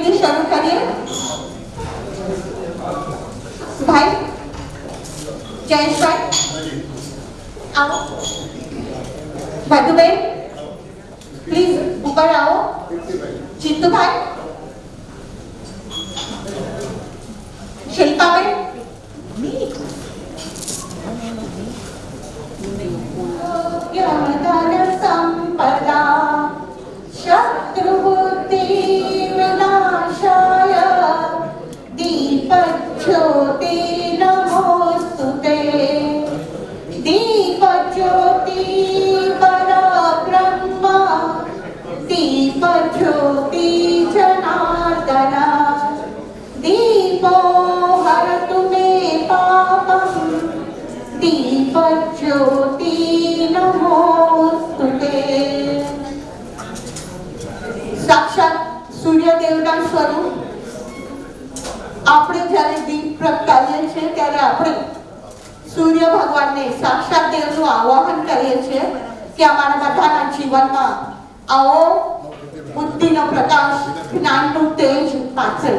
વિધિ શરૂ કરીએ. ભાઈ જયેશભાઈ આવો. મધુબેન પ્લીઝ ઉપર આવો. જીતુભાઈ, શિલ્પાબેન, સંપદા શત્રુબુદ્ધિ વિનાશાય દીપજ્યોતિ નમોસ્તુતે. દીપજ્યોતિ પરબ્રહ્મ દીપજ્યોતિ જનાર્દન દીપો હરતુ મે પાપમ દીપજ્યોતિ નમોસ્તુતે. સાક્ષાત સૂર્યદેવના સ્વરૂપ આપણે જ્યારે દીપ પ્રગટાવીએ છીએ ત્યારે આપણે સૂર્ય ભગવાનને સાક્ષાત દેવનું આવાહન કરીએ છીએ કે અમારા બધાના જીવનમાં આવો બુદ્ધિનો પ્રકાશ, જ્ઞાનનું તેજ પાથરે.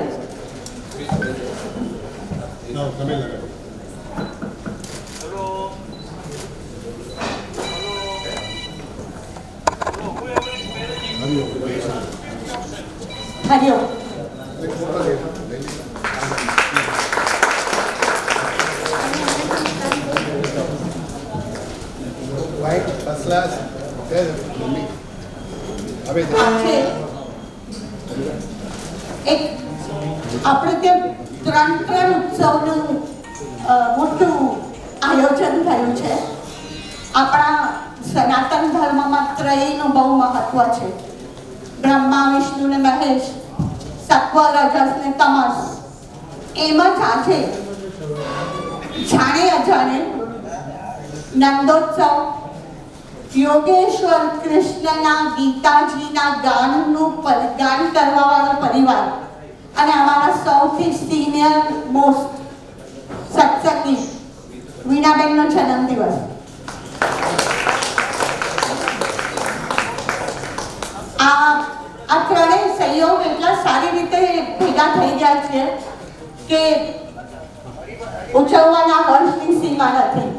Hariom. White, first class, there, mummy. Abhi એક આપણે ત્યાં ત્રણ ઉત્સવનું મોટું આયોજન થયું છે. આપણા સનાતન ધર્મમાં ત્રયનું બહુ મહત્વ છે. બ્રહ્મા, વિષ્ણુ ને મહેશ, સત્વ, રજસ ને તમસ. એમ જ આજે જાણે અજાણે નંદોત્સવ યોગેશ્વર કૃષ્ણના ગીતાજીના ગાનનું ગાન કરવાવાળો પરિવાર અને અમારા સૌથી સિનિયર મોસ્ટ સત્સંગી વીણાબેનનો જન્મદિવસ. આ ત્રણેય સહયોગ એટલા સારી રીતે ભેગા થઈ ગયા છે કે ઉજવવાના હર્ષની સીમા નથી.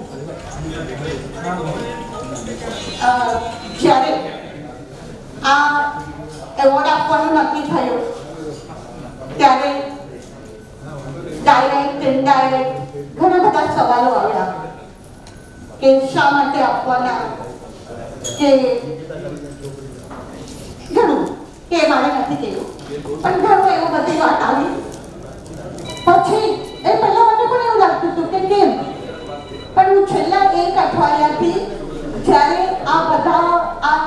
જ્યારે આ એવોર્ડ આપવાનું નક્કી થયું ત્યારે ડાયરેક્ટ ઇનડાયરેક્ટ ઘણા બધા સવાલો આવ્યા કે શા માટે આપવાના, કે ઘણું કે મારે નથી કહેવું, પણ ઘણું એવું બધી વાત આવી. પછી એ પહેલા મને પણ એવું લાગતું હતું કે કેમ, પણ હું છેલ્લા એક અઠવાડિયાથી જ્યારે આ બધા આ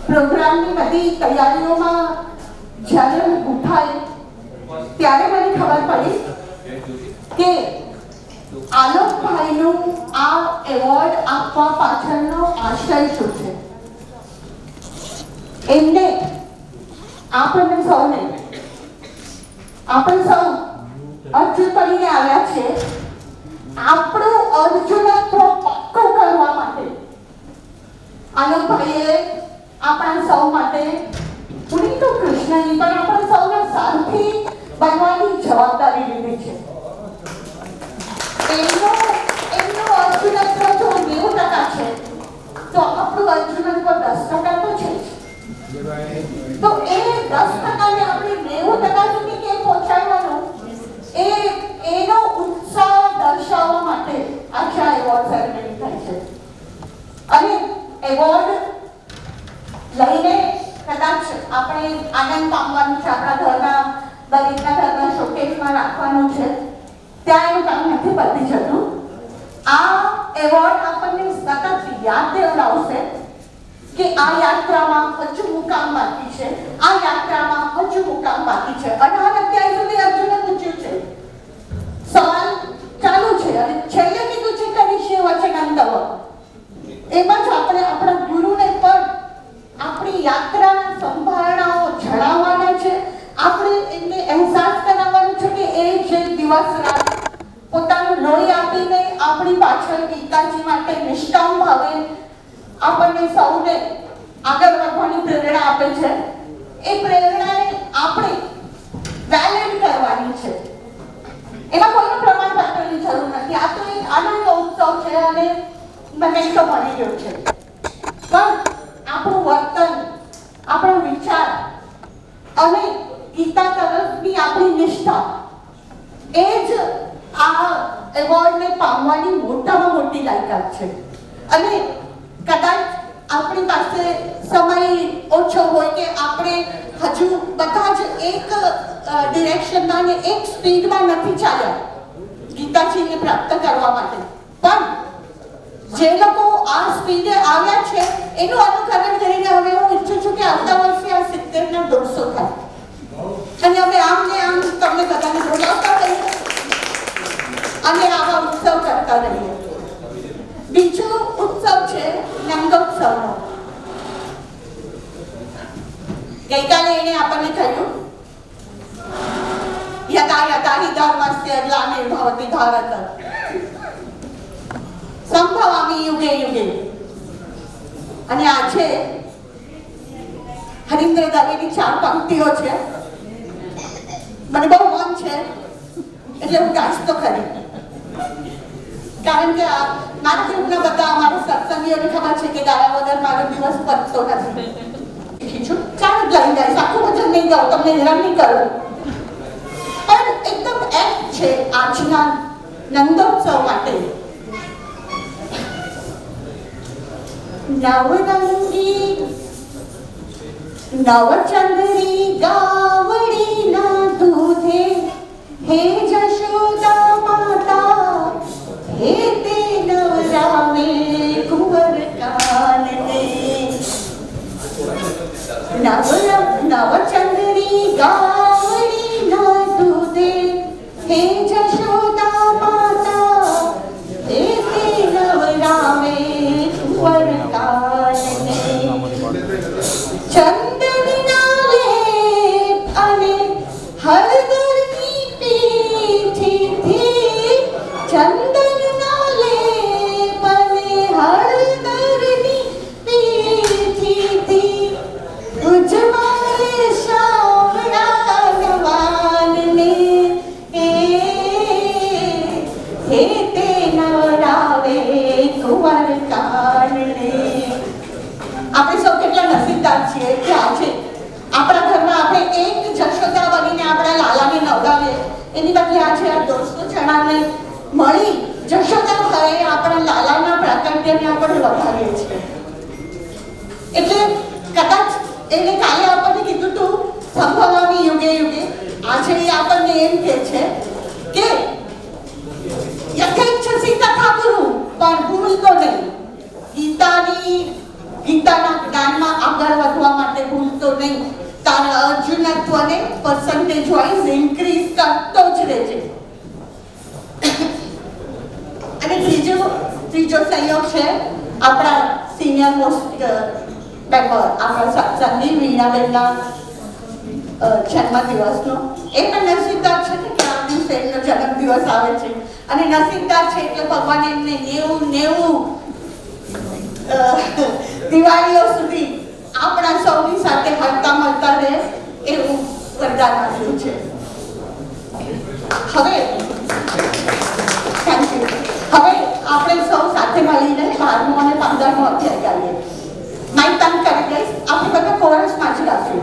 પ્રોગ્રામની બધી તૈયારીઓમાં જ્યારે હું ગૂંથાઈ ત્યારે મને ખબર પડી કે આલોકભાઈનું આ એવોર્ડ આપવા પાછળનો આશય શું છે. એમને આપણે સૌ અર્જુન કરીને આવ્યા છે. આપણું અર્જુનત્વ પાક્કું કરવા માટે આલોકભાઈએ આપણા સૌ માટે પૂરી તો કૃષ્ણની પણ આપણા સૌના સારથી બનવાની જવાબદારી લીધી છે. એમનું અર્જુનત્વ જો 90% છે તો આપણું અર્જુનત્વ 10% તો છે. તો એ 10%ને આપણે 90% સુધી કેમ પહોંચાડવાનું એનો ઉત્સાહ દર્શાવવા માટે આજે આ એવોર્ડ સેરેમની થાય છે. અને એવોર્ડ લઈને કદાચ આપણે આનંદ પામવાનું છે, આપણા ઘરના દરેકના ઘરના શોકેસમાં રાખવાનું છે, ત્યાં એનું કામ નથી પતી જતું. આ એવોર્ડ આપણને સતત યાદ દેવડાવશે કે આ યાત્રામાં હજુ મુકામ બાકી છે, આ યાત્રામાં હજુ મુકામ બાકી છે. અને અત્યાર સુધી અર્જુને પૂછ્યું છે, સવાલ ચાલુ છે અને છેલ્લે કીધું છે કરીશે વચનાંતવ. એમાં જ આપણે આપણા ગુરુને પણ આપણી યાત્રાના સંભારણાઓ જણાવવાના છે. આપણે એમને અહેસાસ કરાવવાનું છે કે એ જે દિવસ રાત પોતાનું લોહી આપીને આપણી પાછળ ગીતાજી માટે નિષ્કામ ભાવે આપણને સૌને આગળ વધવાની પ્રેરણા આપે છે. એ પ્રેરણાને આપણે વેલિડ કરવાની છે. એમાં કોઈનું પ્રમાણપત્રની જરૂર નથી. આ તો એક આનંદનો ઉત્સવ છે અને મેમેન્ટો મળી ગયો છે. પણ આપણું વર્તન, આપણો વિચાર અને ગીતા તરફની આપણી નિષ્ઠા એ જ આ એવોર્ડને પામવાની મોટામાં મોટી લાયકાત છે. અને કદાચ આપણી પાસે સમય ઓછો હોય કે આપણે હજુ બધા જ એક ડિરેક્શનમાં અને એક સ્પીડમાં નથી ચાલ્યા ગીતાજીને પ્રાપ્ત કરવા માટે. પણ જે લોકો આ સ્પીડે આવ્યા છે એનું અનુકરણ કરીને હવે હું ઈચ્છું છું કે આવતા વર્ષે આ 70 ના 150 થાય અને અમે આમ ને આમ તમને બધાને બોલાવતા રહીએ અને આવા ઉત્સવ કરતા રહીએ. બીજો ઉત્સવ છે નંદોત્સવનો. ગઈકાલે એને આપણને કહ્યું યદા યદા હિ ધર્મસ્ય ગ્લાનિર્ભવતિ ભારત સંભવામિ યુગે યુગે. અને આજે હરીન્દ્ર દવેની 4 પંક્તિઓ છે. મને બહુ મન છે એટલે હું ગાઈશ તો ખરી. કારણ કે મારા ગ્રુપના બધા અમારા સત્સંગીઓને ખબર છે કે ગાયા વગર મારો દિવસ પતતો નથી. ચાર જ લઈ જાય, આખું વચન નહીં ગાઉં, તમને હેરાન નહીં કરું. પણ એકદમ એક્ટ છે આજના નંદોત્સવ માટે. નવરંગી નવચંદ્રી ગાવડીના દૂધે હે જશોદા માતા હે તે નવરામે કુંવર કાનને. નવચંદ્રી ગાવડીના દૂધે હે જશોદા માતા હે તે નવરામે કુંવર કાનને. ચંદનના લેપ અને હળદરની પીઠીથી ચંદનના લેપ અને હળદરની પીઠીથી ઉજવાય શ્રાવણા નવાનને હે તે નવરાવે કુંવર કાનને. આપણે સૌ કેટલા નસીબદાર છીએ કે આજે આપણા ઘરમાં આપણે એક જશોદા બનીને આપણા લાલાને નવડાવીએ એની બદલે આજે આ 200 જણાને મળી જશોદા ભાઈ આપણા લાલાના પ્રાકટ્યને આપણે વધારીએ છીએ. એટલે કદાચ એને કાલે આપણને કીધું તું સંભવામી યુગે યુગે. આજે એ આપણને એમ કહે છે કે યથેચ્છસી તથા કુરુ, પણ ભૂલતો નહીં. ગીતાના જ્ઞાનમાં આગળ વધવા માટે ભૂલતો નહીં. તારા અર્જુનત્વને પર્સન્ટેજ વાઇઝ ઇન્ક્રીઝ કરતો જ રહેજે. અને ત્રીજો સહયોગ છે આપણા સિનિયર મોસ્ટ મેમ્બર આપણા સત્સંગી વીણાબેનના જન્મદિવસનો. એ પણ નસીબદાર છે ને કે આ દિવસે એમનો જન્મદિવસ આવે છે અને નસીબદાર છે એટલે ભગવાન એમને 90 દિવાળીઓ સુધી આપણા સૌની સાથે હરતા મળતા રહે એવું વરદાન આપ્યું છે. હવે થેન્ક યુ. હવે આપણે સૌ સાથે મળીને 12મો અને 15મો અધ્યાય ગાઈએ. માઇક તંગ કરી દઈશ. આપણે બધા કોરસમાં જ ગાશું.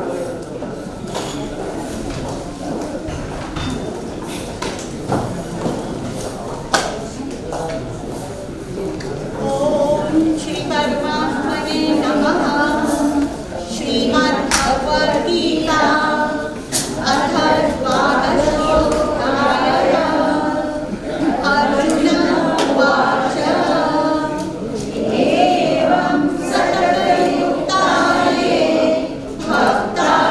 ઓમ શ્રી પરમાત્મને નમઃ. શ્રીમદ્ ભગવદ્ ગીતા અથ દ્વાદશોऽધ્યાયઃ. અર્જુન ઉવાચ એવં સતતયુક્તાये ભક્તા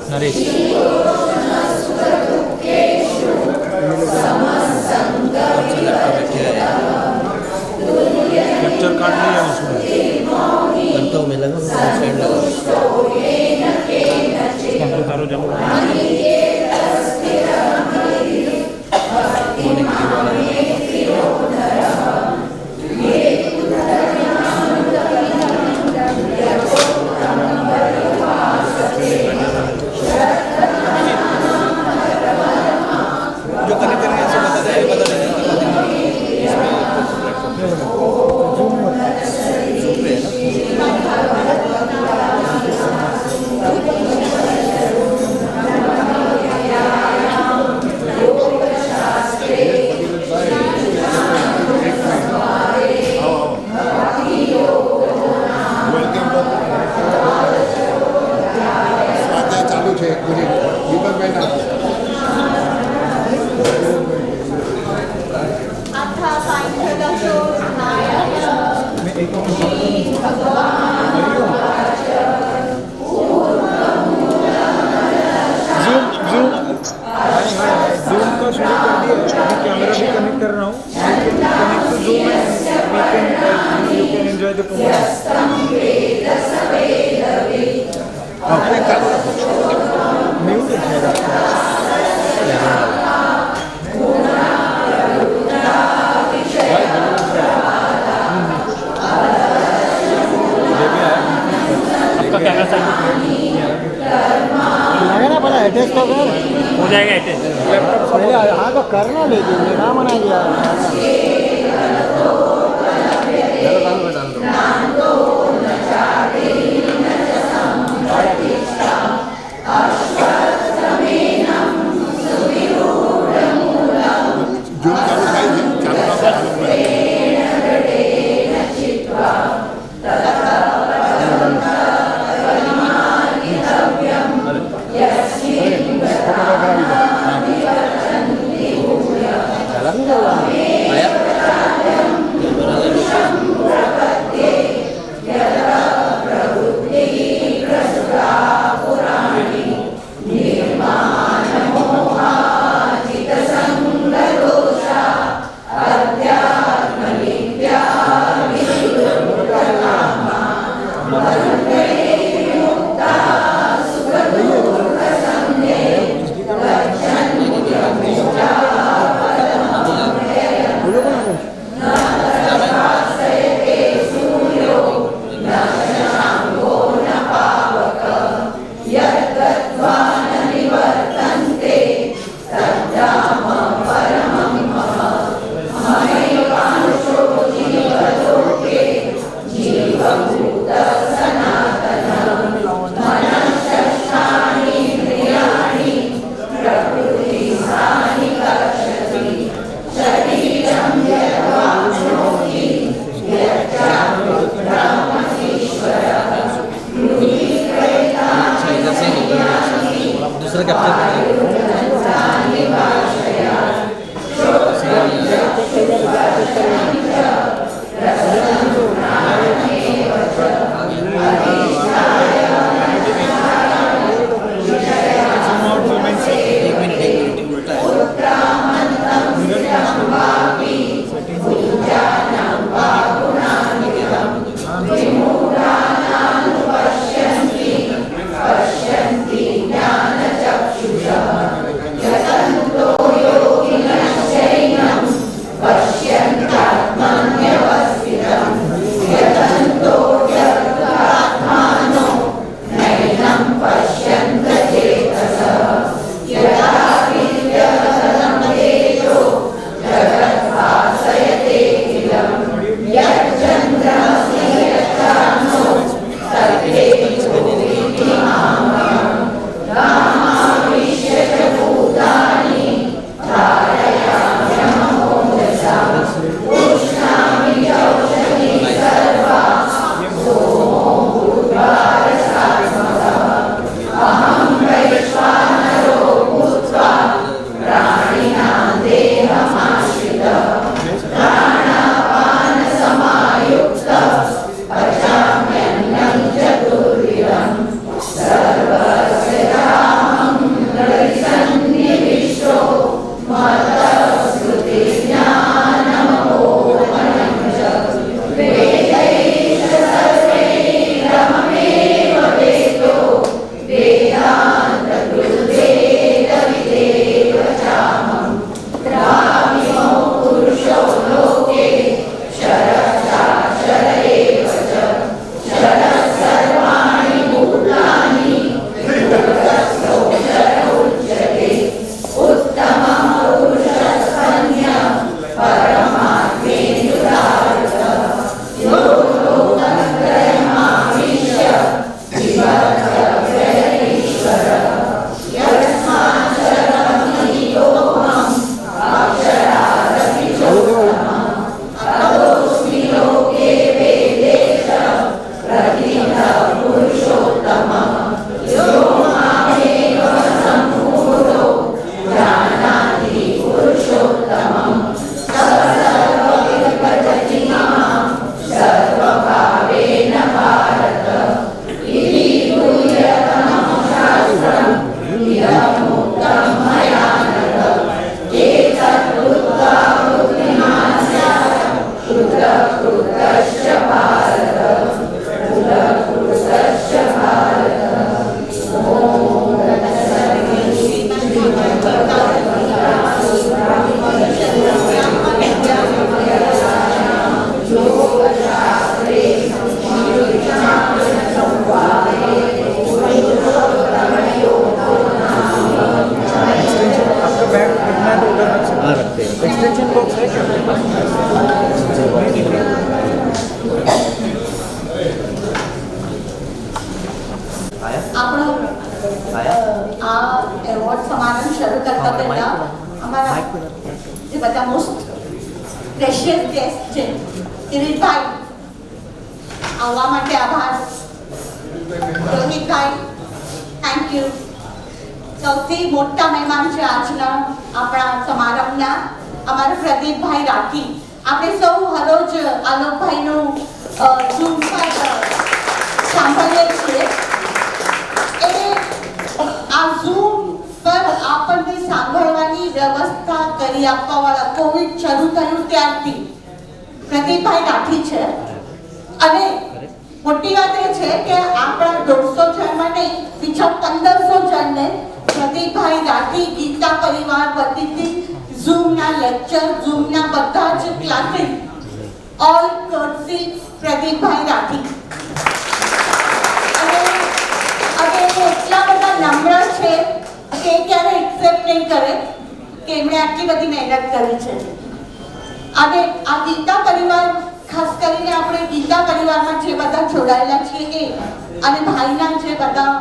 नरेश कैप्चर कार्ड नहीं है उसमें करता हूँ मैं लगा स्टैंड लगा इसका उतारो जब जो कनेक्ट करना है बता देंगे ચાલુ છે એક મિનિટ દીપકભાઈ ના अथा पांचदशो जूम का शुरू कर दिया अभी कैमरा भी कनेक्ट कर रहा हूँ connect to Zoom and you can enjoy the programme mute है आपका कैमरा सेट लगे ना पहले अटैच तो कर हो जाएगा अटैच लैपटॉप पहले हाँ तो करना लेकिन मेरा मना किया જૂમ ચાલુ થાય છે ચાલુ आया શરૂ કરતા પહેલા અમારા જે બધા મોસ્ટ પ્રેશિયસ ગેસ્ટ છે કિરીટભાઈ આવવા માટે આભાર. રોહિતભાઈ થેન્ક યુ. સૌથી મોટા મહેમાન છે આજના આપણા સમારંભના અમારા પ્રદીપભાઈ રાઠી. આપણે સૌ હરોજ આલોકભાઈનું ઝૂમ પર સાંભળીએ છીએ. એ આ ઝૂમ પર આપણને સાંભળવાની વ્યવસ્થા કરી આપવાવાળા કોવિડ શરૂ થયું ત્યારથી પ્રદીપભાઈ રાઠી છે. અને મોટી વાત એ છે કે આપણા 150 જણમાં નહીં બીજા 1500 જણને પ્રદીપભાઈ રાઠી ગીતા પરિવાર વતીથી ઝૂમના લેક્ચર ઝૂમના બધા જ ક્લાસીસ ઓલ કર્સી પ્રદીપભાઈ રાઠી. અને એટલા બધા નમ્ર છે કે ક્યારે એક્સેપ્ટ નહીં કરે કે એમણે આટલી બધી મહેનત કરી છે. અને આ ગીતા પરિવાર ખાસ કરીને આપણે ગીતા પરિવારમાં જે બધા જોડાયેલા છીએ એ અને ભાઈના જે બધા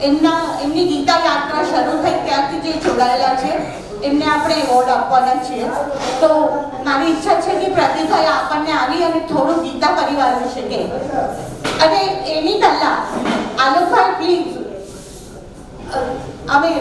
એમની ગીતા યાત્રા શરૂ થઈ ત્યારથી જે જોડાયેલા છે એમને આપણે એવોર્ડ આપવાના છીએ. તો મારી ઈચ્છા છે કે પ્રદીપભાઈ આપણને આવી અને થોડું ગીતા પરિવાર વિશે કહે. અને એની પહેલા આલોકભાઈ પ્લીઝ અમે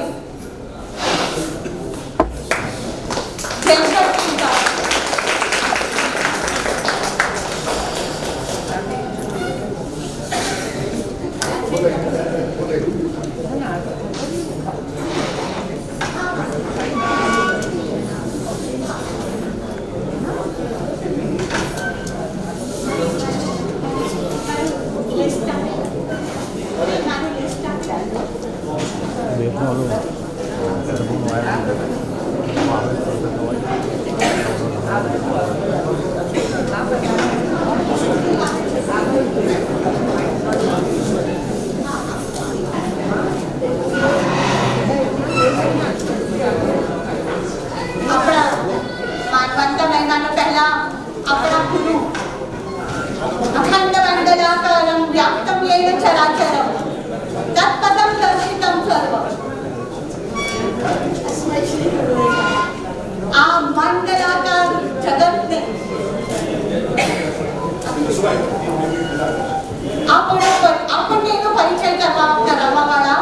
આપણને એનો પરિચય કરાવવાવાળા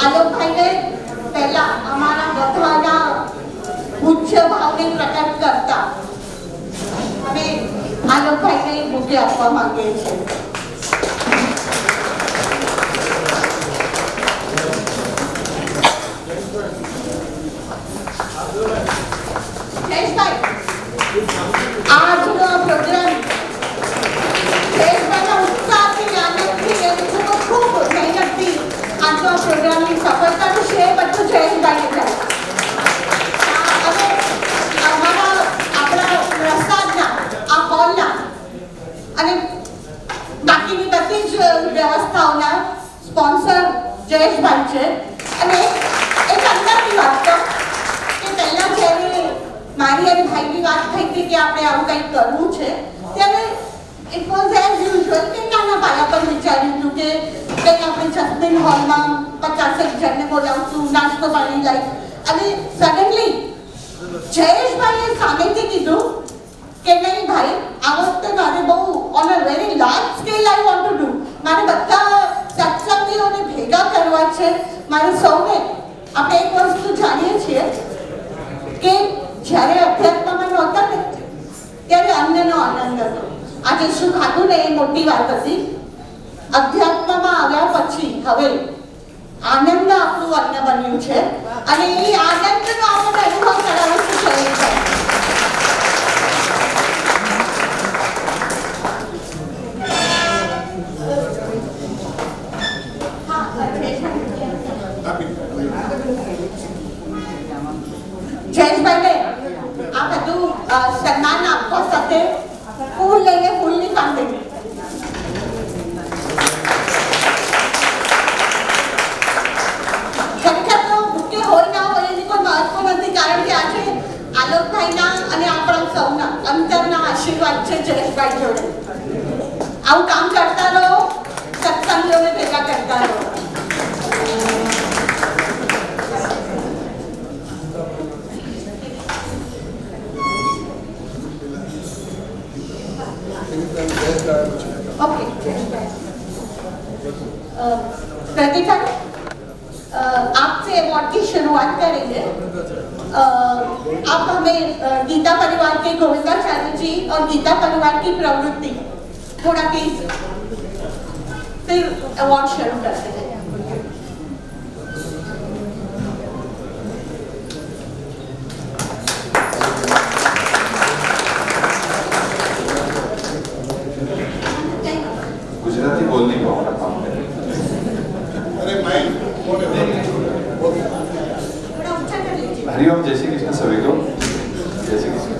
આલોકભાઈને પહેલા અમારા બધાના પૂજ્ય ભાવને પ્રકટ કરતા અમે આલોકભાઈને બુકે આપવા માંગીએ છીએ. જયેશભાઈ આજનો પ્રોગ્રામ જયેશભાઈના ઉત્સાહથી આનંદથી ખૂબ મહેનતથી આજનો પ્રોગ્રામની સફળતાનું શ્રેય બધું જયેશભાઈને જાય. અને આપણા પ્રસાદના આ હોલના અને બાકીની બધી જ વ્યવસ્થાઓના સ્પોન્સર જયેશભાઈ છે. અને એક અંદરની વાત તો કે પહેલા જ્યારે મારી અને ભાઈની વાત થઈ હતી કે આપણે આવું કંઈક કરવું છે ત્યારે ઇટ વોઝ એઝ યુઝ્યુઅલ કે નાના પાયા પર વિચાર્યું હતું કે કંઈક આપણે જસ્મીન હોલમાં 50 જણને બોલાવશું, નાસ્તો પાણી લઈ. અને સડનલી જયેશભાઈએ સામેથી કીધું કે નહીં ભાઈ આ વખતે મારે બહુ on a very large scale I want to do. મારે બધા સત્સંગીઓને ભેગા કરવા છે. મારે સૌને આપણે એક વસ્તુ જાણીએ છીએ કે જ્યારે અધ્યાત્મમાં નહોતા ને ત્યારે અન્નનો આનંદ હતો. આજે શું ખાધું ને એ મોટી વાત હતી. અધ્યાત્મમાં આવ્યા પછી હવે આનંદ આપણું અન્ન બન્યું છે અને એ આનંદનો આપણે અનુભવ કરાવશું છે. જયેશભાઈને આ બધું સન્માન આપવા સાથે ફૂલ લઈને ફૂલની કાંધી ખરેખર તો બુકે હોય ના હોય એની કોઈ મહત્વ નથી. કારણ કે આજે આલોકભાઈના અને આપણા સૌના અંતરના આશીર્વાદ છે જયેશભાઈ જોડે. આવું કામ કરતા રહો, સત્સંગીઓને ભેગા કરતા રહો. ओके प्रतिभा आपसे अवार्ड की शुरुआत करेंगे। आप हमें गीता परिवार के गोविंदाचार्य जी और गीता परिवार की प्रवृत्ति थोड़ा प्लीज, फिर अवार्ड शुरू करते हैं। गुजराती बोल नहीं पाऊंगा काम में। अरे माइक थोड़ा ऊंचा कर लीजिए। हरिओम, जय श्री कृष्ण सभी को। जय श्री कृष्ण।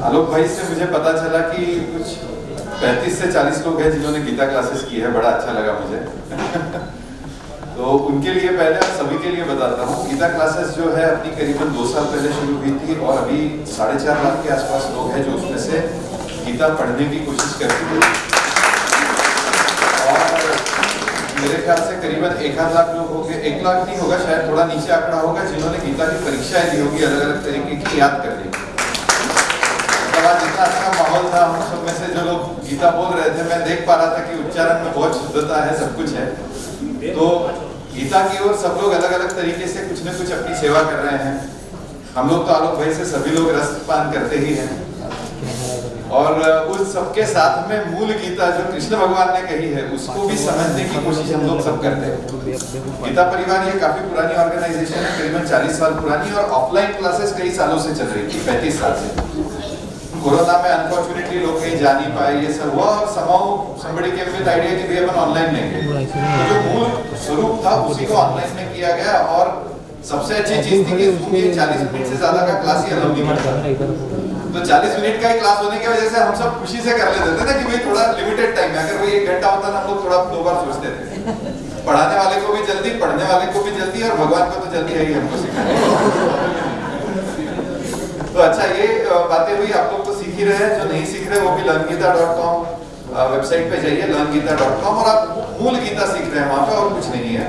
आलोक भाई से मुझे पता चला कि कुछ 35 से 40 लोग हैं जिन्होंने गीता क्लासेस की है। बड़ा अच्छा लगा मुझे। तो उनके लिए पहले और सभी के लिए बताता हूँ, गीता क्लासेस जो है अपनी करीबन 2 साल पहले शुरू हुई थी और अभी 4.5 लाख के आसपास लोग हैं जो उसमें से गीता पढ़ने की कोशिश करते हैं। और मेरे ख्याल से करीबन 1 लाख लोग होंगे, 1 लाख नहीं होगा शायद, थोड़ा नीचे आंकड़ा होगा, जिन्होंने गीता की परीक्षाएं दी होगी अलग अलग तरीके की याद करने की। आज इतना अच्छा माहौल था, हम सब में से जो लोग गीता बोल रहे थे, मैं देख पा रहा था कि उच्चारण में बहुत शुद्धता है, सब कुछ है। तो गीता की ओर सब लोग अलग अलग तरीके से कुछ न कुछ अपनी सेवा कर रहे हैं। हम लोग तो आलोक भाई से सभी लोग रसपान करते ही हैं और उस सबके साथ में मूल गीता जो कृष्ण भगवान ने कही है उसको भी समझने की कोशिश हम लोग सब करते हैं। गीता परिवार ये काफी पुरानी ऑर्गेनाइजेशन है, करीबन 40 साल पुरानी, और ऑफलाइन क्लासेस कई सालों से चल रही थी, 35 साल से। कोरोना में अनफॉर्चुनेटली लोग कहीं जा नहीं पाए, ये सब हुआ और समाउ somebody came with idea कि भैया अपन ऑनलाइन लेंगे। तो जो मूल स्वरूप था उसी को ऑनलाइन में किया गया और सबसे अच्छी चीज थी कि उसमें 40 मिनट से ज्यादा का क्लास ही अलाउ नहीं करता। तो 40 मिनट का ही क्लास होने की वजह से हम सब खुशी से कर लेते थे ना कि भाई थोड़ा लिमिटेड टाइम है। अगर वही 1 घंटा होता ना हम लोग थोड़ा 2 बार सोचते थे। पढ़ाने वाले को भी जल्दी, पढ़ने वाले को भी जल्दी, और भगवान को तो जल्दी है ही हमको सिखाने। तो अच्छा, ये बातें हुई, आप लोग तो सीख ही रहे हैं, जो नहीं सीख रहे वो भी learngita.com वेबसाइट पे जाइए, learngita.com, और आप मूल गीता सीख रहे हैं वहां पे, और कुछ नहीं है।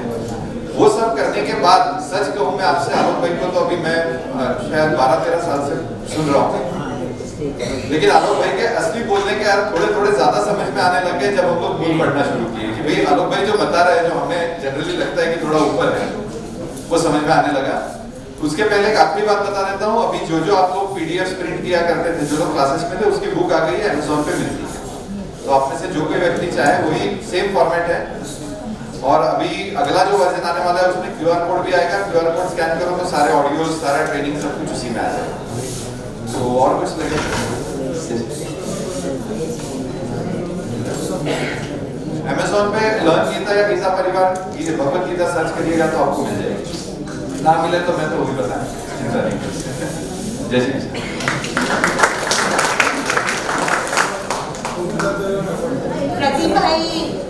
वो सब करने के बाद सच कहूं मैं आपसे, आलोक भाई को तो अभी मैं शायद 12-13 साल से सुन रहा हूँ, लेकिन आलोक भाई के असली बोलने के यार थोड़े थोड़े ज्यादा समझ में आने लग गए जब हम लोग मूल पढ़ना शुरू किए कि भाई आलोक भाई जो बता रहे हैं, जो हमें जनरली लगता है कि थोड़ा ऊपर है, वो समझ में आने लगा। उसके पहले एक आखिरी बात बता देता हूँ, अभी जो आप लोग PDF प्रिंट किया करते थे, जो लोग क्लासेस में थे, उसकी बुक आ गई है, Amazon पे मिलती है। तो आप में से जो कोई व्यक्ति चाहे वही सेम फॉर्मेट है। और अभी अगला जो वर्जन आने वाला है उसमें QR कोड भी आएगा, QR कोड स्कैन करो तो सारे ऑडियो, सारा ट्रेनिंग सब कुछ उसी में आ जाएगा। तो और कुछ लगे Amazon पे लर्न गीता या गीता परिवार भगवत गीता सर्च करिएगा तो आपको मिल जाएगी। ना मिले तो मैं तो वही बताऊं, चिंता नहीं। जय श्री कृष्ण। प्रतिभाई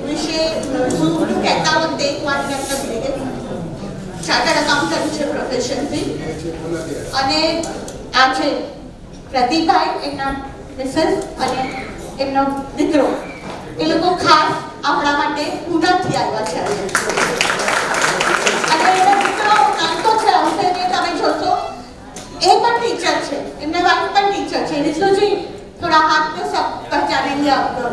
विषय હું કહેતા વખતે એક વાત કરતા ભૂલી ગઈ। ચાર્ટર્ડ અકાઉન્ટન્ટ છે પ્રોફેશનથી, અને આજે પ્રતિભાઈ, એમના મિસેસ અને એમનો દીકરો, એ લોકો ખાસ આપણા માટે પૂનાથી આવ્યા છે। અને એમનો દીકરો નાનકો છે, આવશે ને તમે જોશો, એ પણ ટીચર છે, એમને વાઈફ પણ ટીચર છે। રિશુજી थोड़ा हाथ में सब पहचानेंगे आपको।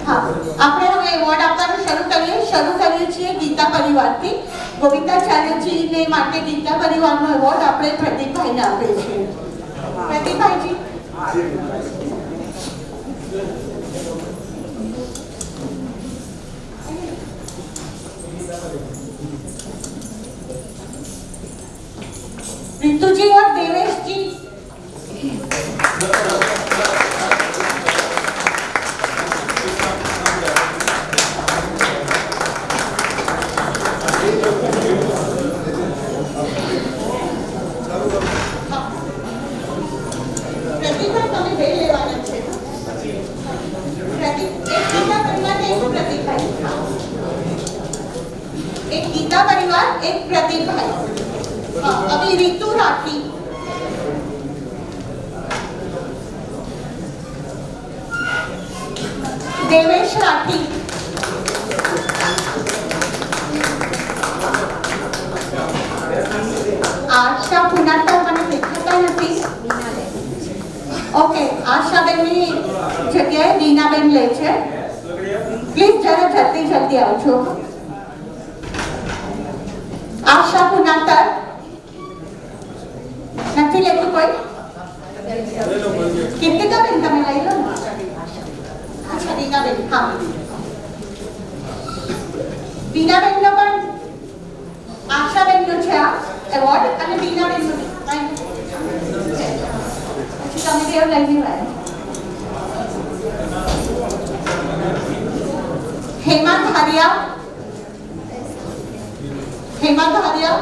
हाँ, આપણે હવે એવોર્ડ આપવાનું શરૂ કરીએ છીએ ગીતા પરિવારથી। ગોવિંદાચાર્યજીને માટે ગીતા પરિવારનો એવોર્ડ આપણે પ્રદીપભાઈને આપીએ છીએ। પ્રદીપભાઈજી, रितु जी और देवेश जी, प्रतिभा તમે બે લેવાના છે। एक गीता परिवार, एक प्रतिभाई। अभी रितु राठी, देवेश राठी, आशा पुनाता આશાબેનની જગ્યાએ દીનાબેન લે છે. પ્લીઝ જરા જલ્દી જલ્દી આવજો. આશા પુનાતર નથી લેતું કોઈ? કીર્તિકાબેન તમે લઈ લો ને. અચ્છા દીનાબેન, હા દીનાબેનનો પણ આશાબેનનો છે આ એવોર્ડ અને દીનાબેનનો પછી તમે કેવું લઈ લેવાય. હેમા ધારિયા, હેમા ધારિયા,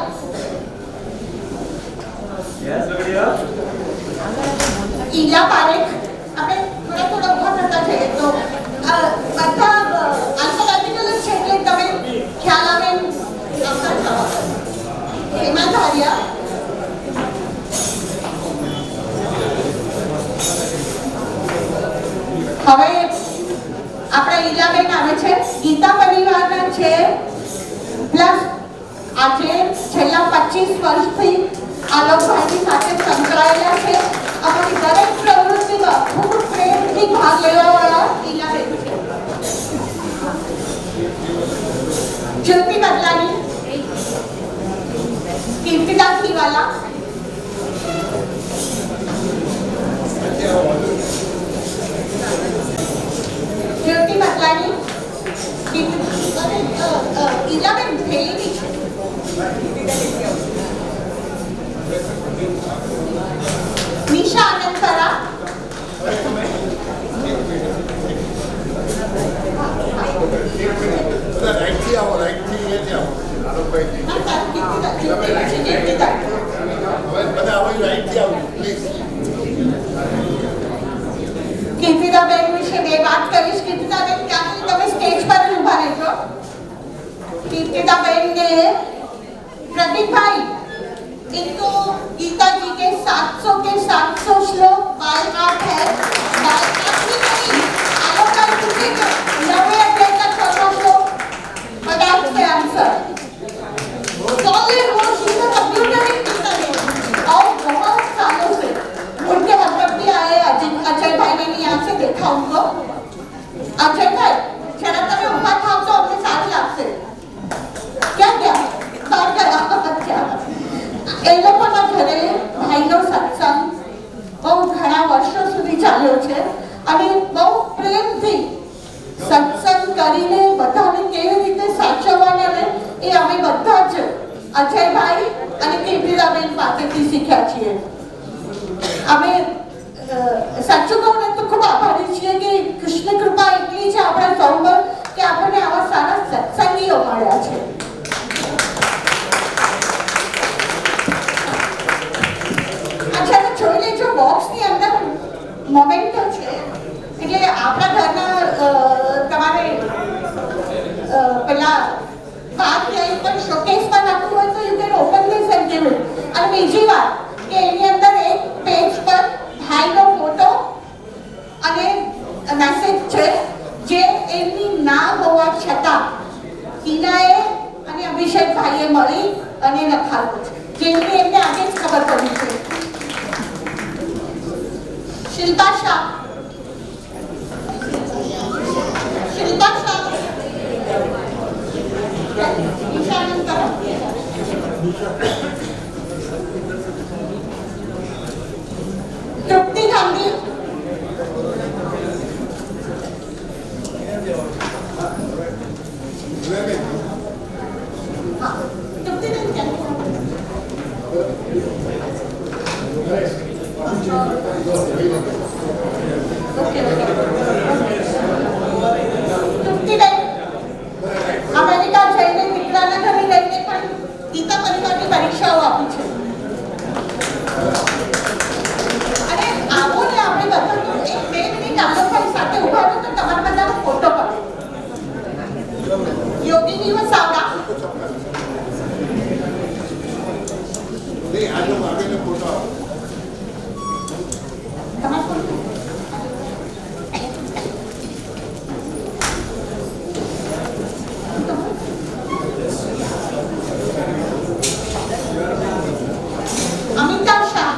ઈલા પારેખ. આપણે થોડા થોડા ઉભા થતા જઈએ તો બધા આલ્ફાબેટિકલ છે એટલે તમે ખ્યાલ આવે આવતા જવા. હેમા ધારિયા, હવે આપણા ઈલાબેન આવે છે. ગીતા પરિવારના છે પ્લસ આજે છેલ્લા 25 વર્ષથી આલોકભાઈની સાથે સંકળાયેલા છે. અમારી દરેક પ્રવૃત્તિમાં ખૂબ પ્રેમથી ભાગ લેવાવાળા ઈલાબેન છે. જ્યોતિ બદલાની, કીર્તિદાસ દિવાલા, જ્યોતિ બદલાની, ઈલાબેન ભેલીની છે. નિશા આનંદકરા, રાઈટ થી આવો, રાઈટ થી એ જાઓ. બધા આવો, રાઈટ થી આવો પ્લીઝ. કીર્તિદાબેન વિશે બે વાત કરીશ. કીર્તિદાબેન ક્યાંથી તમે સ્ટેજ પર જ ઊભા રહેજો. કીર્તિદાબેનને प्रदीप भाई इनको गीता जी के 700 के 700 श्लोक बाय हार्ट है. बाय हार्ट भी नहीं, आलोकभाई किसी के 90 अध्याय का छोटा श्लोक बताओ उसके आंसर. सॉलिड वो सीधा कंप्यूटर ही कितना है. और बहुत सालों से उनके मतलब भी आए. अजय भाई मैंने यहाँ से देखा उनको. अजय भाई जरा तभी ऊपर था तो अपने साथ लागसे क्या क्या बात करा क्या એ લોકોના ઘરે ભાઈનો સત્સંગ બહુ ઘણા વર્ષો સુધી ચાલ્યો છે અને બહુ પ્રેમથી સત્સંગ કરીને બધાને કેવી રીતે સાચવવાના ને એ અમે બધા જ અજયભાઈ અને કીર્તિદાબેન પાસેથી શીખ્યા છીએ. અમે સાચું કહું ને તો ખૂબ આભારી છીએ કે કૃષ્ણ કૃપા એટલી છે આપણા સૌ પર કે આપણને આવા સારા સત્સંગીઓ મળ્યા છે. જોઈ લેજો બોક્સની અંદર મોમેન્ટો છે એટલે આપણા ઘરના તમારે પેલા બાદ ક્યાંય પણ શોકેસમાં નાખવું હોય તો you can open this and give it. અને બીજી વાત કે એની અંદર એક પેજ પર ભાઈનો ફોટો અને મેસેજ છે જે એમની ના હોવા છતાં હિનાએ અને અભિષેકભાઈએ મળી અને લખાવ્યું છે જેની એમને આજે જ ખબર પડી છે. शिल्पा शाह, शिल्पा शाह, निशानंद करो. तृप्ति गांधी, हाँ तृप्ति गांधी क्या અમેરિકા જઈને દીકરાના ઘરે રહીને પણ ગીતા પરિવારની પરીક્ષાઓ આપી છે. અને આવો ને આપણે બધા એક બે મિનિટ આલોકભાઈ સાથે ઉભા રહો તો તમારા બધાનો ફોટો પડે. યોગીની વસાવડા આજે આગળ ફોટો અમિતા શાહ,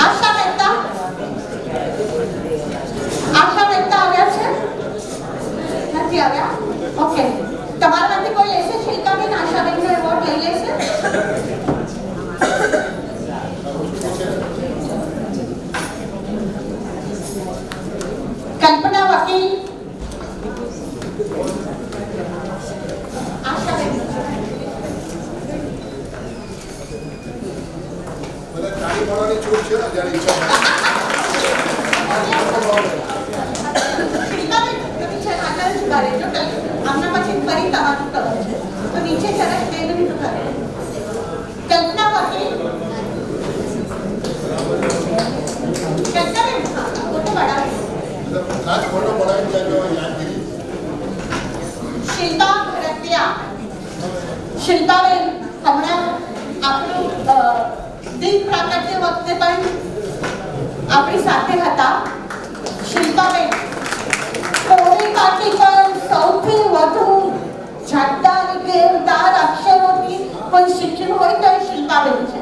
આશા મહેતા આવ્યા છે? નથી આવ્યા? ઓકે, તમારામાંથી કોઈ લેશે? શિલ્પાબેન આશાબેનનો એવોર્ડ લઈ લેશે? કલ્પના વકીલ, આશાબેન. મને તાળી પાડવાની છૂટ છે ને જ્યારે ઈચ્છા થાય. શિલ્પાબેન, તમે છે આગળ જ ઉભા રહેજો. આમના પછી ફરી તમારું કરવું છે તો નીચે જરાક 2 મિનિટ ઉભા રહેજો. કલ્પના વકીલ, કલ્પનાબેન, ફોટો પડાવો. લાસ્ટ ફોટો પડાવી દેજો યાદગીરી. શિલ્પા ભરતિયા. શિલ્પાબેન હમણાં આપણું દીપ પ્રાગટ્ય વખતે પણ આપણી સાથે હતા. શિલ્પાબેન કોળી પાટી પર સૌથી વધુ જાતદાર દેવદાર અક્ષરોથી કોઈ શિક્ષણ હોય તો એ શિલ્પાબેન છે.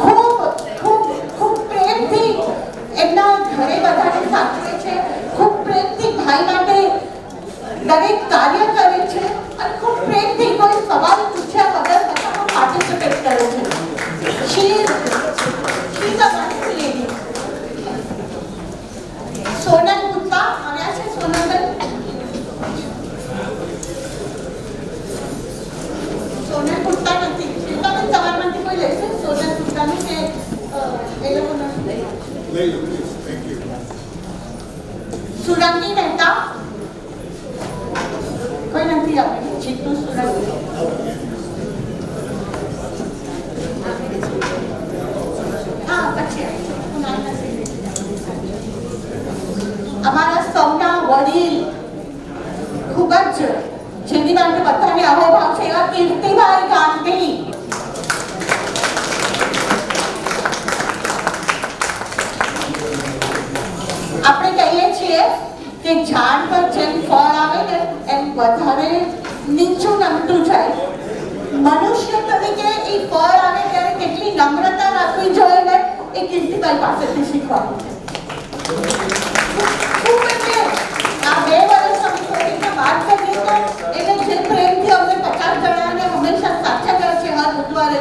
ખૂબ ખૂબ ખૂબ પ્રેમથી એમના ઘરે બધાને સાચવે છે. ખૂબ પ્રેમથી ભાઈ માટે દરેક કાર્ય કરે છે અને ખૂબ પ્રેમથી કોઈ સવાલ પૂછ્યા વગર બધામાં પાર્ટિસિપેટ કરે છે. She is a wonderful lady. Sonal Gupta આવ્યા છે? સોનલબેન, સોનલ ગુપ્તા નથી. શિલ્પાબેન તમારામાંથી કોઈ લેશે સોનલ ગુપ્તાનું કે એ લોકોનું? લઈ લો please. Thank you. Surangi Mehta કોઈ નથી આવ્યું. જીતુ સુરંગી. હા, પછી અમારા સૌના વડીલ, ખૂબ જ જેની માટે બધાને અહોભાવ છે એવા કીર્તિભાઈ ગાંધી. આપણે કહીએ છીએ કે ઝાડ પર જેમ ફળ આવે ને એમ વધારે નીચું નમતું જાય. મનુષ્ય તરીકે એ ફળ આવે ત્યારે કેટલી નમ્રતા રાખવી જોઈએ ને એ કીર્તિભાઈ પાસેથી શીખવાનું છે. ખૂબ એટલે આ 2 વર્ષ અમે થોડીને વાત કરીએ તો એને જે પ્રેમથી અમને 50 જણાને હંમેશા સાચા કરે છે હર બુધવારે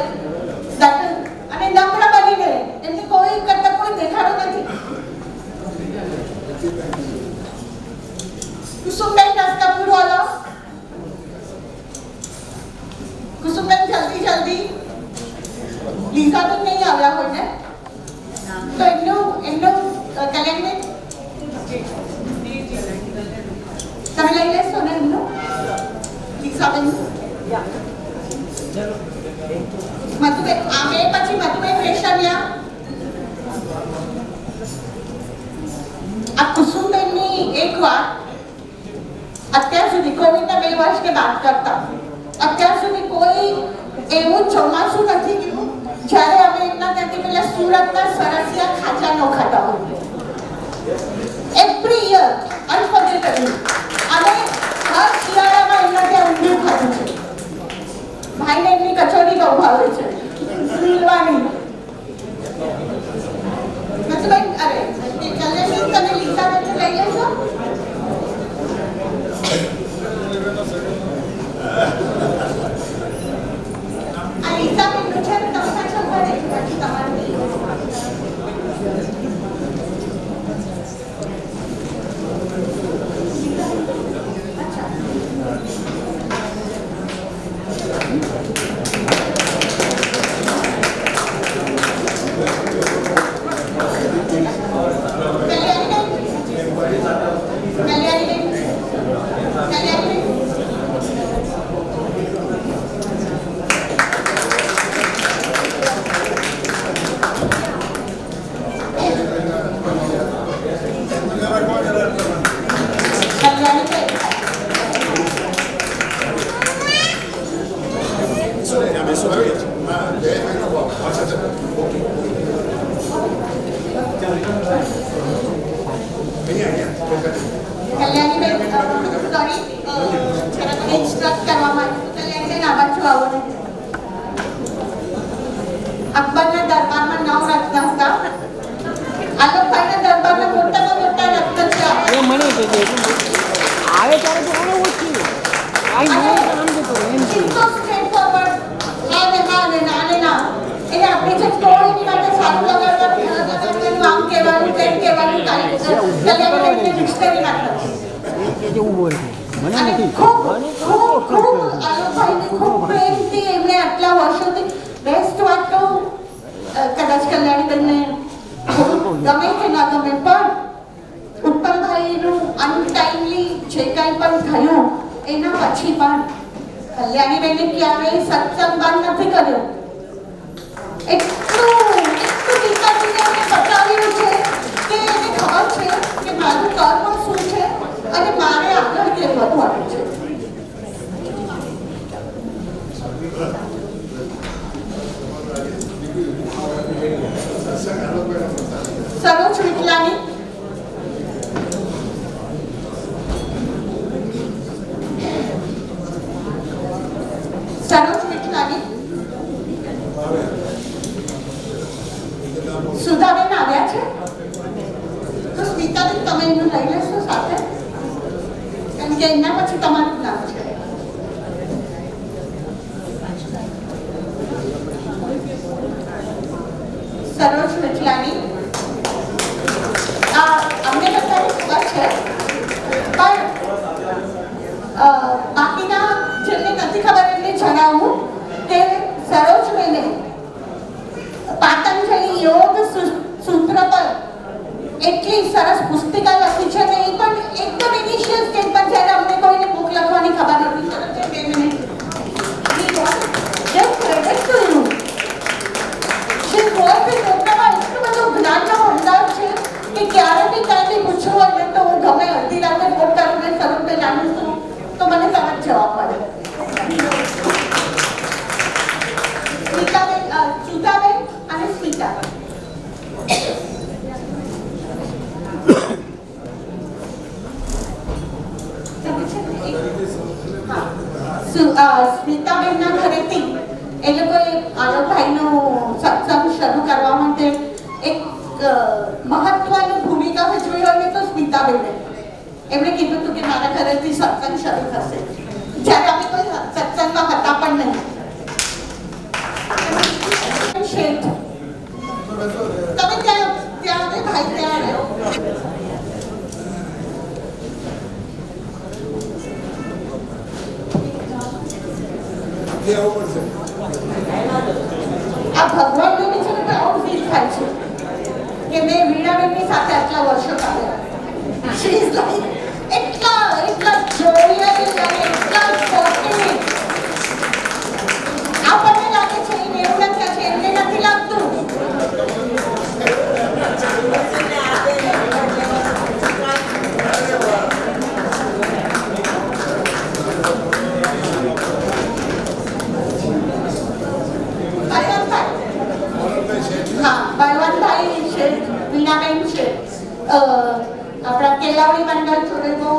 અને નમ્ર બનીને એમને કોઈ કરતા કોઈ દેખાડો નથી. કુસુમબેન રસ્તા પૂરો લો. કુસુમબેન જલ્દી. લીઝાબેન નહીં આવ્યા હોય ને તો એમનું કલેક્ટ તમે લઈ લેશો ને એમનું? લીઝાબેન, મધુબેન, આ બે પછી મધુબેન રેશમિયા. આ કુસુમબેનની એક વાત, અત્યાર સુધી કોવિડના 2 વર્ષને બાદ કરતા અત્યાર સુધી કોઈ એવું ચોમાસું નથી ગયું જ્યારે અમે એમના ત્યાંથી પેલા સુરતના સરસિયા ખાજા ન ખાતા હોય. Every year unforgettable. અને હર શિયાળામાં એમના ત્યાં ઊંધિયું ખાધું છે. ભાઈને એમની કચોરી બહુ ભાવે છે, લીલવાની. મતલબ અરે કલ્યાણી, તમે લીઝાબેન લઈ લેશો? આ લીઝાબેનનું છે ને, તમે પાછળ ઉભા રહેજો પછી તમારું. આવે ત્યારે તો આને ઓછી કાંઈ નહીં હોય તો આમ જતો રહે, એમ છે. She's so straightforward. હા ને ના ને ના ને ના. એટલે આપણે જે કોઈની માટે સારું લગાડવાનું આમ કહેવાનું તેમ કહેવાનું કાંઈ ડિક્શનરી નાખવાનું. એ કે જેવું હોય છે. મને અને નથી ખૂબ મને ખૂબ ખૂબ આલોકભાઈને ખૂબ પ્રેમથી એમણે આટલા વર્ષોથી બેસ્ટ વાત તો કદાચ કલ્યાણીબેનને ગમે કે ના ગમે પણ ઉત્પલભાઈનું અનટાઈમલી જે કાંઈ પણ થયું એના પછી પણ કલ્યાણીબેને ક્યારેય સત્સંગ બંધ નથી કર્યો. એટલું ટીકાજીને એમને બતાવ્યું છે કે એને ખબર છે કે મારું કર્મ શું છે અને મારે આગળ કેમ વધવાનું છે. સરોજ વિટલાણી સુધાબેન આવ્યા છે તો સ્મિતાબેન તમે એનું લઈ લેશો સાથે કારણ કે એના પછી તમારું નામ છે. સરોજ વિટલાણી અમને બધાને ખબર છે પણ બાકીના જેમને નથી ખબર એટલે જણાવું કે સરોજબેને પાતંજલિ યોગ સૂત્ર પર એટલી સરસ પુસ્તિકા લખી છે ને એ પણ એકદમ ઇનિશિયલ સ્ટેજ પર જ્યારે અમને કોઈને બુક લખવાની ખબર નથી ચલો છે 2 minute just credit to you. શ્રી ગોળથી પોતામાં એટલું બધું જ્ઞાનનો ભંડાર છે કે ક્યારે બી કાંઈ બી પૂછવું હોય ને તો હું ગમે અડધી રાતે ફોન કરું ને સરોજને જાણું છું તો મને તરત જવાબ મળે. ચૂતાબેન અને સ્મિતાબેન સ્મિતાબેનના ઘરેથી એ લોકોએ આલોકભાઈનો સત્સંગ શરૂ કરવા માટે એક મહત્વની ભૂમિકા ભજવી હોય ને તો સ્મિતાબેને એમણે કીધું હતું કે મારા ઘરેથી સત્સંગ શરૂ થશે જ્યારે અમે કોઈ સત્સંગમાં હતા પણ નહીં. શેઠ તમે ત્યાં ભાઈ ત્યાં રહ્યો. આ ભગવાનને બી છે ને તો આવું ફીલ થાય છે કે મેં વીણાબેનની સાથે આટલા વર્ષો કાઢ્યા. શી ઇઝ લાઈક એટલા જોરિયસ અને એટલા સ્પોર્ટિવ. આપણને લાગે છે એને એવું નથી છે એમને નથી લાગતું. બળવંતભાઈ છે, વીણાબેન છે, આપણા કેલાવડી મંડળ જોડે બહુ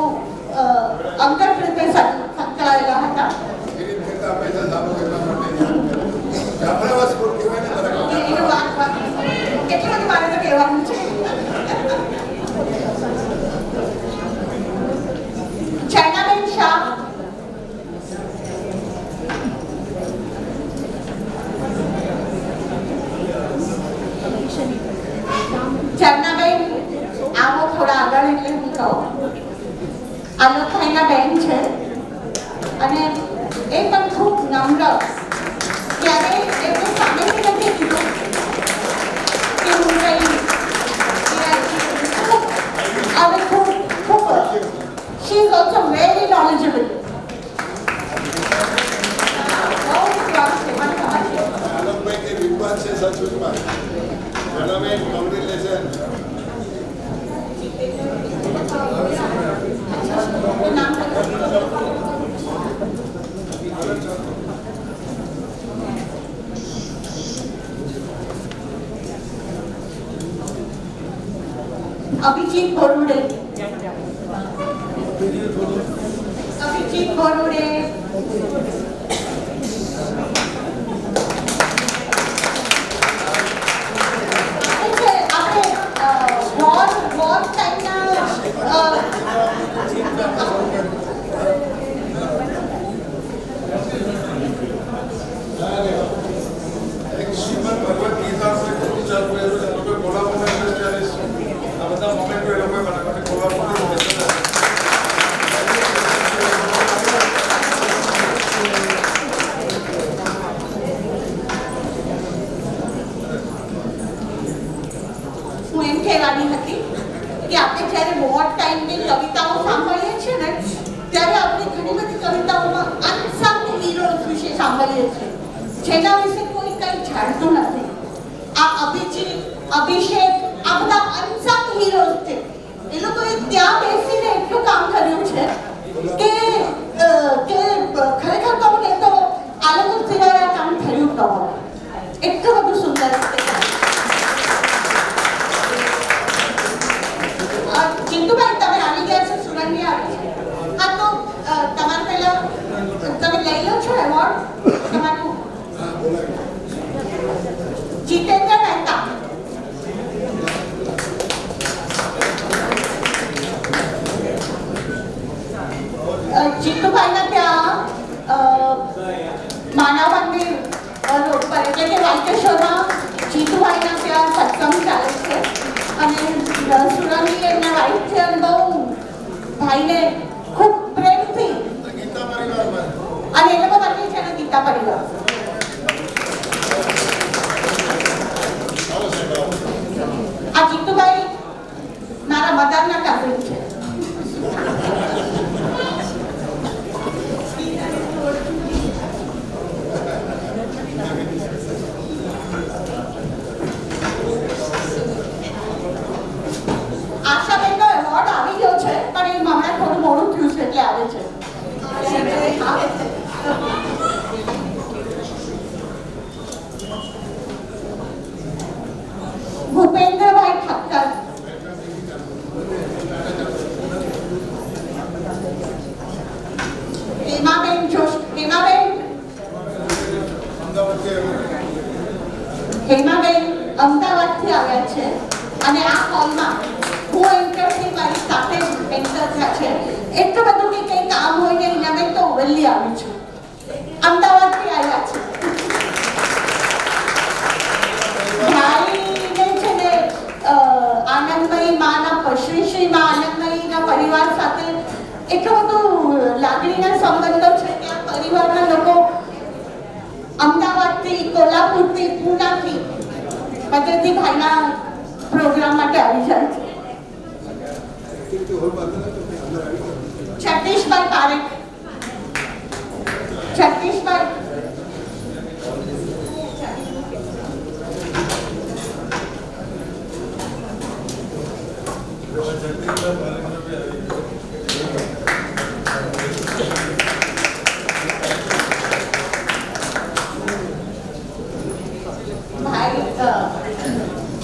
અંગત રીતે સંકળાયેલા હતા. એનું વાત કેટલી બધી મારે તો કહેવાનું છે. ચૈનાબેન શાહ, ચરણાબેન આવો થોડા આગળ એટલે હું કહું. આલોકભાઈના બેન છે અને એ પણ ખૂબ નમ્ર. ત્યારે એમને સામેથી નથી કીધું કે હું કંઈ હવે ખૂબ she is also very knowledgeable. બહુ વિશ્વાસ છે મને ખબર છે. આલોકભાઈ કે વિદ્વાન છે સંસ્કૃતમાં. Gentlemen, congratulations. અભિજીત બોરુડે. અભિજીત બોરુડે એમ કહેવાની હતી કે આપણે જ્યારે વોર ટાઈમની કવિતાઓ સાંભળીએ છીએ ને ત્યારે આપણે ઘણી બધી કવિતાઓમાં અનસંગ હીરોઝ વિશે સાંભળીએ છીએ જેના વિશે કોઈ કંઈ જાણતું નથી. આ અભિજીત, અભિષેક આ બધા અનસંગ હીરોઝ છે. એ લોકોએ ત્યાં બેસીને એટલું કામ કર્યું છે કે ખરેખર કહું ને તો આ લોકો સિવાય આ કામ થયું ન હોય. એટલું બધું સુંદર રીતે ચિંતુભાઈ તમે આવી ગયા છો, સુરંગી આવી છે. હા તો તમારે પહેલા તમે લઈ લો છો એવોર્ડ તમારું. જીતેન્દ્ર મહેતા જીતુભાઈના ત્યાં માનવ મંદિર રોડ પર એટલે કે વાલકેશ્વરમાં જીતુભાઈના ત્યાં સત્સંગ ચાલે છે અને સુરંગી એમના વાઇફ છે અને બહુ ભાઈને ખૂબ પ્રેમથી અને એ લોકો બની છે ગીતા પરિવાર. આ જીતુભાઈ મારા મદરના કાઝિન છે. આશાબેનનો એવોર્ડ આવી ગયો છે પણ એ હમણાં થોડું મોડું થયું છે એટલે આવે છે. ભૂપેન્દ્રભાઈ ઠક્કર હેમાબેન અમદાવાદથી આવ્યા છે અને આ હોલમાં હું એન્ટરથી મારી સાથે એન્ટર થયા છે. એટલું બધું કે કંઈ કામ હોય ને હિનાબેન તો ઓવરલી આવી છું. અમદાવાદથી આવ્યા છે. ભાઈને છે ને આનંદમયી માના પશ્રીશ્રીમાં આનંદમયીના પરિવાર સાથે એટલું બધું લાગણીના સંબંધો છે કે આ પરિવારના લોકો અમદાવાદથી, કોલ્હાપુરથી, પૂનાથી બધેથી ભાઈના પ્રોગ્રામ માટે આવી જાય છે. જગદીશભાઈ પારેખ, જગદીશભાઈ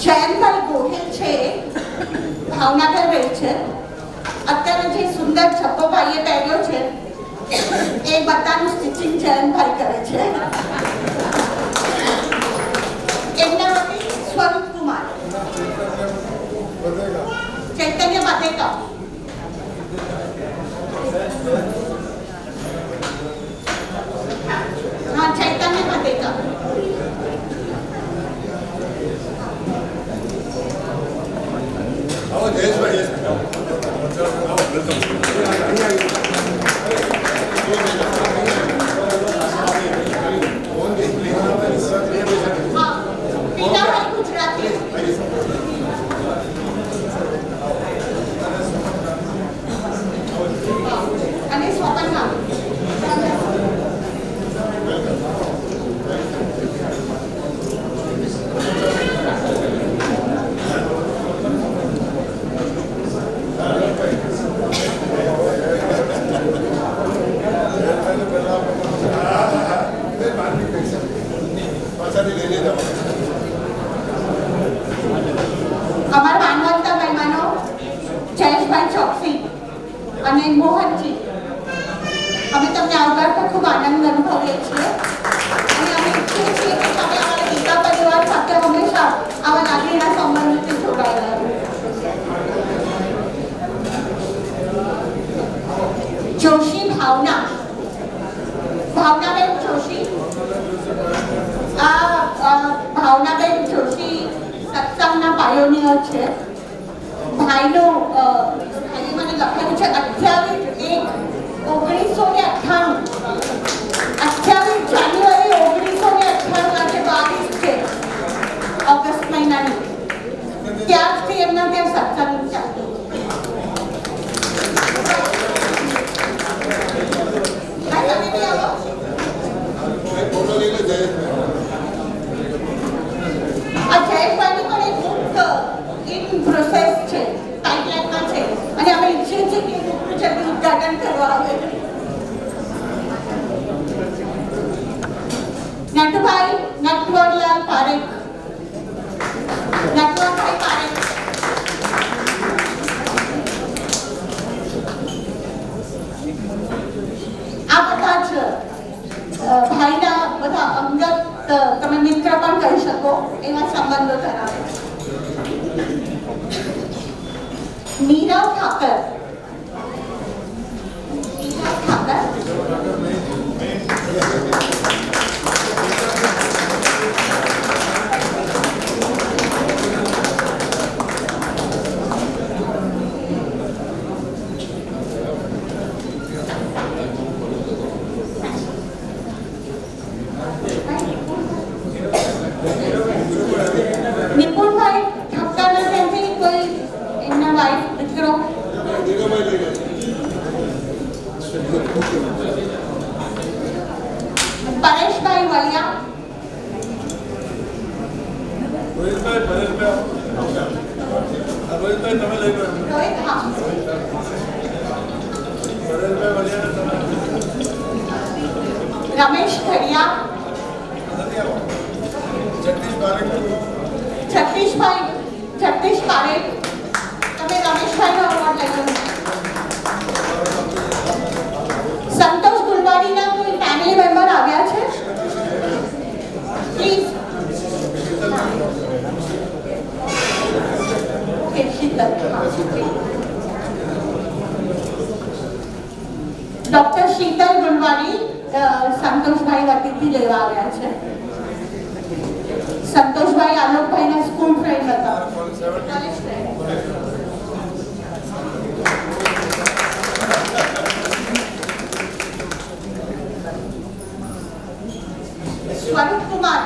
જયંતભાઈ ગોહિલ છે, ભાવનગર રહે છે. અત્યારે જે સુંદર છપ્પો ભાઈએ પહેર્યો છે એ બધાનું સ્ટિચિંગ જયંતભાઈ કરે છે. એમના વતી સ્વરૂપ કુમાર, ચૈતન્ય બાદેકા, હા ચૈતન્ય બાદેકા, અને સ્વપન અમારા માનવતા મહેમાનો જયેશભાઈ ચોકસી અને મોહનજી, અમે તમને આવકારતા ખૂબ આનંદ અનુભવીએ છીએ અને અમે ઈચ્છીએ છીએ કે તમે અમારા ગીતા પરિવાર સાથે હંમેશા આવા લાગણીના સંબંધથી જોડાયેલા રહો. જોશી ભાવના, ભાવનાબેન જોશી, ભાવનાબેન જોશી સત્સંગના પાયોનિયર છે. ભાઈનું મને લખેલું છે 28/1/1998, 28 જાન્યુઆરી 1998 આજે 22 છે ઓગસ્ટ મહિનાની. ત્યારથી ત્યાં સત્સંગ ચાલતો ભાઈ તમે બી આવો ફોટો લઈ લે જયેશ આ જયેશભાઈની પણ એક બુક ઇન પ્રોસેસ છે પાઇપલાઇનમાં છે અને અમે ઈચ્છીએ છીએ કે બુકનું જલ્દી ઉદ્ઘાટન કરવા આવે નટભાઈ નટવરલાલ પારેખ નટવરભાઈ પારેખ આ બધા જ ભાઈના બધા અંગત તમે મિત્ર પણ કહી શકો એવા સંબંધો ધરાવે છે નીરવ ઠાકર નિપુણભાઈ ઠક્કરના ત્યાંથી કોઈ એમના વાઈફ દીકરો પરેશભાઈ વલિયા રોહિત હા રમેશ ખડિયા જગદીશ પારેખ તમે રમેશભાઈનો અવોર્ડ લઈ લો સંતોષ ગુલવાડીના કોઈ ફેમિલી મેમ્બર આવ્યા છે પ્લીઝ ડોક્ટર શીતલ ગુલવાડી સંતોષભાઈ વતીથી લેવા આવ્યા છે સંતોષભાઈ આલોકભાઈના સ્કૂલ ફ્રેન્ડ હતા કોલેજ ફ્રેન્ડ સ્વરૂપ કુમાર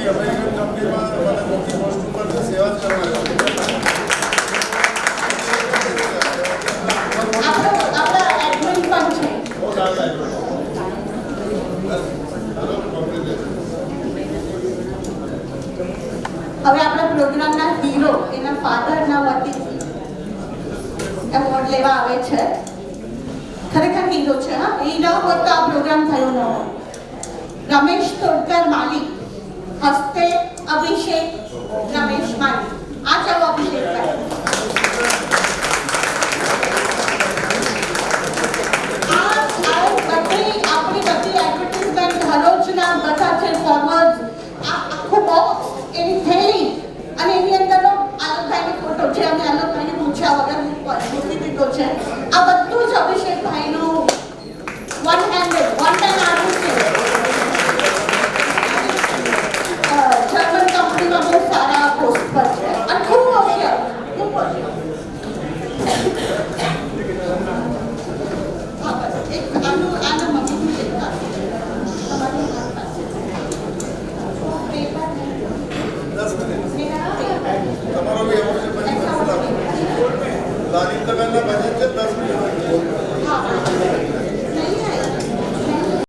અમેરિકન કંપનીમાં મોટી પોસ્ટ ઉપર સેવા જ કરવા આપણા એડમિન પણ છે બહુ સારા હવે આપણા પ્રોગ્રામના હીરો એના ફાધરના વતીથી એવોર્ડ લેવા આવે છે ખરેખર હીરો છે હા એ ન હોત તો આ પ્રોગ્રામ થયો ન હોત રમેશ તોડકર માલિક હસ્તે અભિષેક રમેશ માલિક આ ચાલો અભિષેક કરે